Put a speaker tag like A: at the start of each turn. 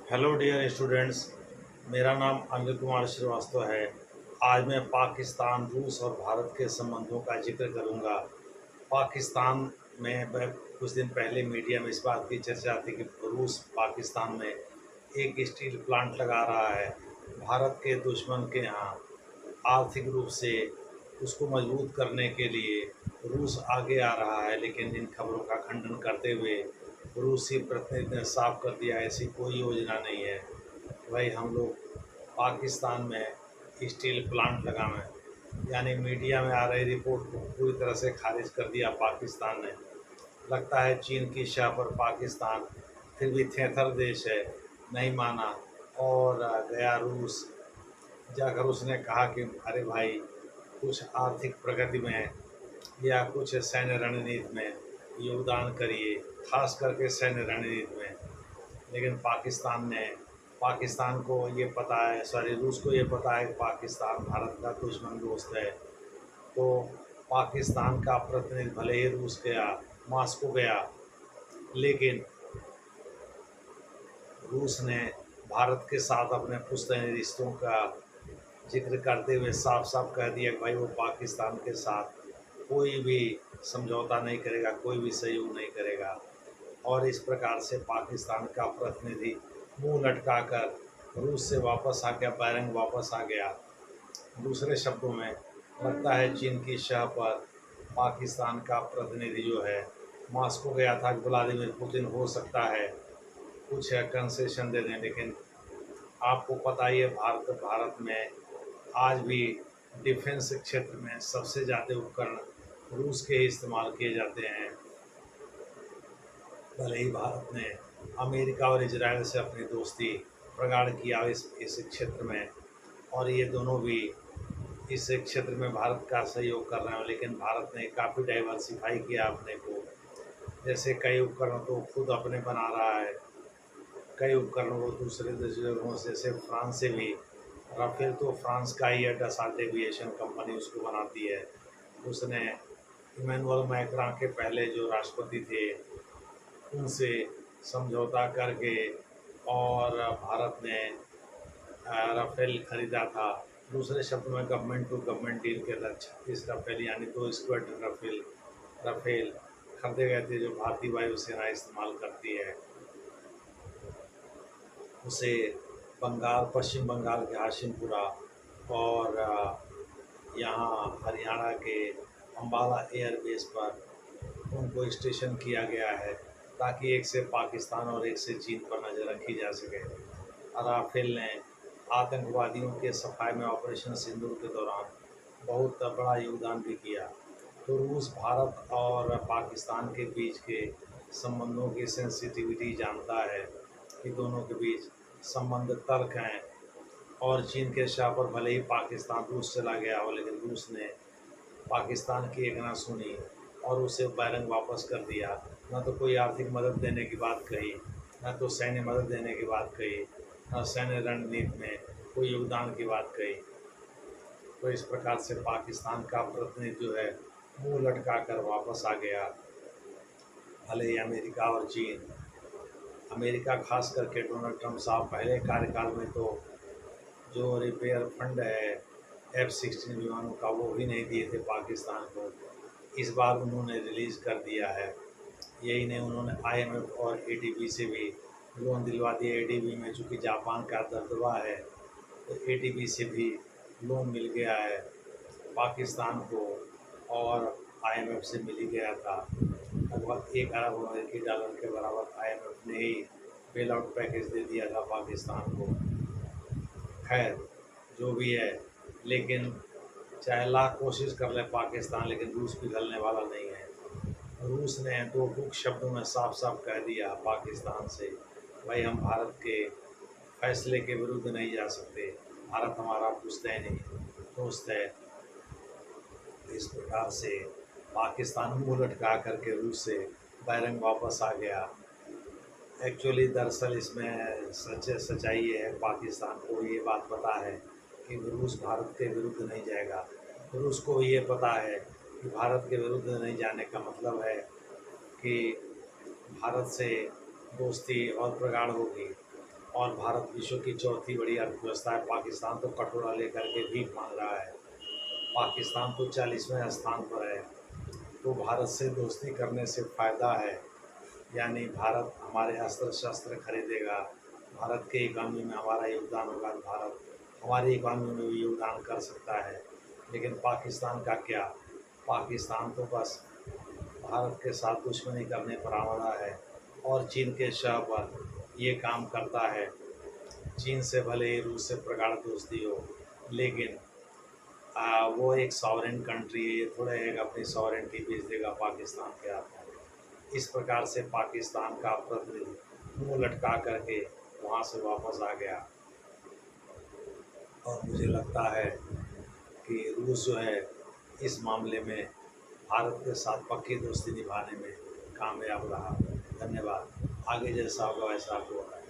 A: Hello dear students. मेरा नाम अनिल कुमार श्रीवास्तव है। आज मैं पाकिस्तान, रूस और भारत के संबंधों का जिक्र करूंगा। पाकिस्तान में कुछ दिन पहले मीडिया में इस बात की चर्चा थी कि रूस पाकिस्तान में एक स्टील प्लांट लगा रहा है। भारत के दुश्मन के यहाँ आर्थिक रूप से उसको मजबूत करने के लिए रूस आगे आ रहा है, लेकिन इन खबरों का खंडन करते हुए रूसी प्रतिनिधि ने साफ कर दिया ऐसी कोई योजना नहीं है। भाई हम लोग पाकिस्तान में स्टील प्लांट लगाएं, यानी मीडिया में आ रही रिपोर्ट को पूरी तरह से खारिज कर दिया पाकिस्तान ने। लगता है चीन की शाह पर पाकिस्तान फिर भी थेथर देश है, नहीं माना और गया रूस। जाकर उसने कहा कि अरे भाई, कुछ आर्थिक प्रगति में या कुछ सैन्य रणनीति में योगदान करिए, खास करके सैन्य रणनीति में। लेकिन पाकिस्तान को ये पता है, सॉरी रूस को ये पता है कि पाकिस्तान भारत का दुश्मन दोस्त है। तो पाकिस्तान का प्रतिनिधि भले ही रूस गया, मॉस्को गया, लेकिन रूस ने भारत के साथ अपने पुश्तैनी रिश्तों का जिक्र करते हुए साफ साफ कह दिया कि भाई वो पाकिस्तान के साथ कोई भी समझौता नहीं करेगा, कोई भी सहयोग नहीं करेगा। और इस प्रकार से पाकिस्तान का प्रतिनिधि मुंह लटकाकर रूस से वापस आ गया, बैरंग वापस आ गया। दूसरे शब्दों में लगता है चीन की शाह पर पाकिस्तान का प्रतिनिधि जो है मॉस्को गया था कि व्लादिमीर पुतिन हो सकता है कुछ कंसेशन दे दें, लेकिन आपको पता ही है भारत भारत में आज भी डिफेंस क्षेत्र में सबसे ज़्यादा उपकरण रूस के ही इस्तेमाल किए जाते हैं। भले ही भारत ने अमेरिका और इजराइल से अपनी दोस्ती प्रगाढ़ किया इस क्षेत्र में, और ये दोनों भी इस क्षेत्र में भारत का सहयोग कर रहे हैं, लेकिन भारत ने काफ़ी डाइवर्सिफाई किया अपने को। जैसे कई उपकरण तो खुद अपने बना रहा है, कई उपकरणों को दूसरे देशों से, जैसे फ्रांस से भी। राफेल तो फ्रांस का ही है, डसाल्ट एविएशन कंपनी उसको बनाती है। उसने इमैनुअल मैक्रां के पहले जो राष्ट्रपति थे उनसे समझौता करके और भारत ने राफेल खरीदा था। दूसरे शब्द में गवर्नमेंट टू गवर्नमेंट डील के तहत 36 राफेल यानी 2 स्क्वाड्रन राफेल राफेल खरीदे गए थे, जो भारतीय वायुसेना इस्तेमाल करती है। उसे बंगाल, पश्चिम बंगाल के हाशिमपुरा और यहाँ हरियाणा के अम्बाला एयरबेस पर उनको स्टेशन किया गया है, ताकि एक से पाकिस्तान और एक से चीन पर नज़र रखी जा सके। राफेल ने आतंकवादियों के सफाए में ऑपरेशन सिंदूर के दौरान बहुत बड़ा योगदान भी किया। तो रूस भारत और पाकिस्तान के बीच के संबंधों की सेंसिटिविटी जानता है कि दोनों के बीच संबंध तर्क हैं, और चीन के शाह पर भले ही पाकिस्तान रूस चला गया हो, लेकिन रूस ने पाकिस्तान की एक ना सुनी और उसे बैरंग वापस कर दिया। न तो कोई आर्थिक मदद देने की बात कही, न तो सैन्य मदद देने की बात कही, न सैन्य रणनीति में कोई योगदान की बात कही। तो इस प्रकार से पाकिस्तान का प्रतिनिधि जो है मुंह लटका कर वापस आ गया। भले ही अमेरिका और चीन, अमेरिका खास करके डोनाल्ड ट्रंप साहब पहले कार्यकाल में तो जो रिपेयर फंड है F-16 विमानों का वो भी नहीं दिए थे पाकिस्तान को। इस बार उन्होंने रिलीज़ कर दिया है। यही नहीं, उन्होंने IMF और ADB से भी लोन दिलवा दिया। ADB में चूँकि जापान का दबदबा है, तो ADB से भी लोन मिल गया है पाकिस्तान को, और IMF से मिल ही गया था। लगभग 1 अरब अमेरिकी डॉलर के बराबर IMF ने ही बेल आउट पैकेज दे दिया था पाकिस्तान को। खैर, जो भी है, लेकिन चाहे लाख कोशिश कर ले पाकिस्तान, लेकिन रूस पिघलने वाला नहीं है। रूस ने दो टूक शब्दों में साफ साफ कह दिया पाकिस्तान से, भाई हम भारत के फैसले के विरुद्ध नहीं जा सकते, भारत हमारा पुश्तैनी दोस्त है। इस प्रकार से पाकिस्तान मुंह लटका करके रूस से बैरंग वापस आ गया। एक्चुअली दरअसल इसमें सच्चाई ये है, पाकिस्तान को ये बात पता है कि रूस भारत के विरुद्ध नहीं जाएगा। रूस को ये पता है कि भारत के विरुद्ध नहीं जाने का मतलब है कि भारत से दोस्ती और प्रगाढ़ होगी। और भारत विश्व की चौथी बड़ी अर्थव्यवस्था है। पाकिस्तान तो कटोरा लेकर के भीख मांग रहा है। पाकिस्तान तो 40वें स्थान पर है। तो भारत से दोस्ती करने से फ़ायदा है, यानी भारत हमारे अस्त्र शस्त्र खरीदेगा, भारत के इकॉनमी में हमारा योगदान होगा, भारत हमारी इकॉनमी में भी योगदान कर सकता है। लेकिन पाकिस्तान का क्या? पाकिस्तान तो बस भारत के साथ दुश्मनी करने पर आमादा है और चीन के शह पर ये काम करता है। चीन से भले ही रूस से प्रगाढ़ दोस्ती हो, लेकिन वो एक सॉवरेन कंट्री है, ये थोड़ा एक अपनी सॉवरेंटी बेच देगा पाकिस्तान के हाथ में। इस प्रकार से पाकिस्तान का प्रतिनिधि मुँह लटका करके वहाँ से वापस आ गया। और मुझे लगता है कि रूस जो है इस मामले में भारत के साथ पक्की दोस्ती निभाने में कामयाब रहा। धन्यवाद। आगे जैसा होगा वैसा आपको बताएं।